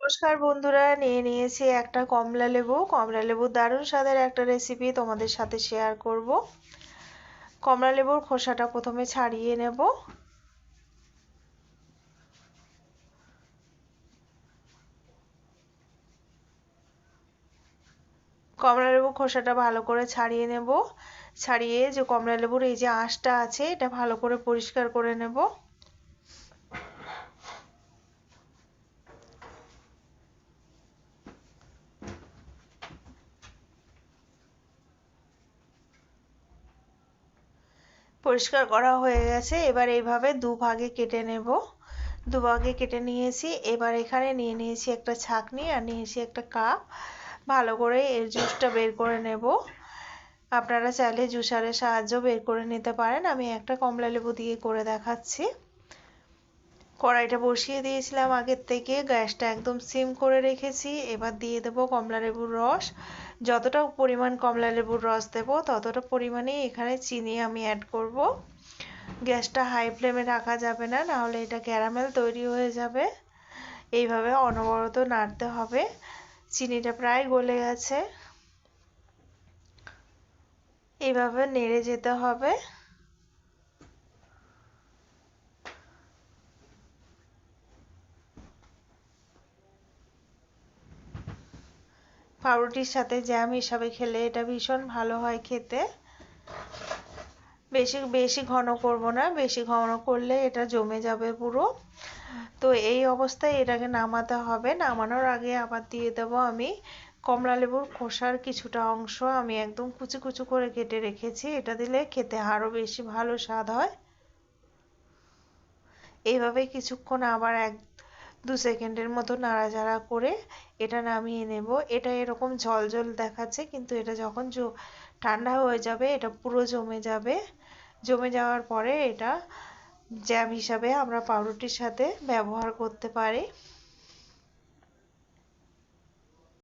নমস্কার বন্ধুরা, নিয়ে নিয়েছি একটা কমলা লেবু। কমলা লেবুর দারুণ স্বাদের একটা রেসিপি তোমাদের সাথে শেয়ার করব। কমলা লেবুর খোসাটা প্রথমে ছাড়িয়ে নেব। কমলা লেবুর খোসাটা ভালো করে ছাড়িয়ে নেব। ছাড়িয়ে যে কমলা লেবুর এই যে আঁশটা আছে এটা ভালো করে পরিষ্কার করে নেব। পরিষ্কার করা হয়ে গেছে। এবার এইভাবে দুভাগে কেটে নেব। দুভাগে কেটে নিয়েছি। এবার এখানে নিয়ে নিয়েছি একটা ছাঁকনি আর নিয়েছি একটা কাপ। ভালো করে এর জুসটা বের করে নেব। আপনারা চাইলে জুসারের সাহায্য বের করে নিতে পারেন। আমি একটা কমলা লেবু দিয়ে করে দেখাচ্ছি। কড়াইটা বসিয়ে দিয়েছিলাম আগের থেকে, গ্যাসটা একদম সিম করে রেখেছি। এবার দিয়ে দেবো কমলা লেবুর রস। যতটা পরিমাণ কমলা লেবুর রস দেব ততটা পরিমাণেই এখানে চিনি আমি অ্যাড করব। গ্যাসটা হাই ফ্লেমে রাখা যাবে না, নাহলে এটা ক্যারামেল তৈরি হয়ে যাবে। এইভাবে অনবরত নাড়তে হবে। চিনিটা প্রায় গলে গেছে, এইভাবে নেড়ে যেতে হবে। পাউরুটির সাথে জ্যাম হিসাবে খেলে এটা ভীষণ ভালো হয় খেতে। বেশি বেশি ঘন করব না, বেশি ঘন করলে এটা জমে যাবে পুরো। তো এই অবস্থায় এটাকে নামাতে হবে। নামানোর আগে আবার দিয়ে দেব আমি কমলা লেবুর খোসার কিছুটা অংশ আমি একদম কুচি কুচি করে কেটে রেখেছি। এটা দিলে খেতে আরো বেশি ভালো স্বাদ হয়। এইভাবে কিছুক্ষণ আবার 1-2 সেকেন্ডের মতো নাড়াচাড়া করে এটা নামিয়ে নেব। এটা এরকম ঝলঝল দেখাচ্ছে, কিন্তু এটা যখন ঠান্ডা হয়ে যাবে এটা পুরো জমে যাবে। জমে যাওয়ার পরে এটা জ্যাম হিসাবে আমরা পাউরুটির সাথে ব্যবহার করতে পারি।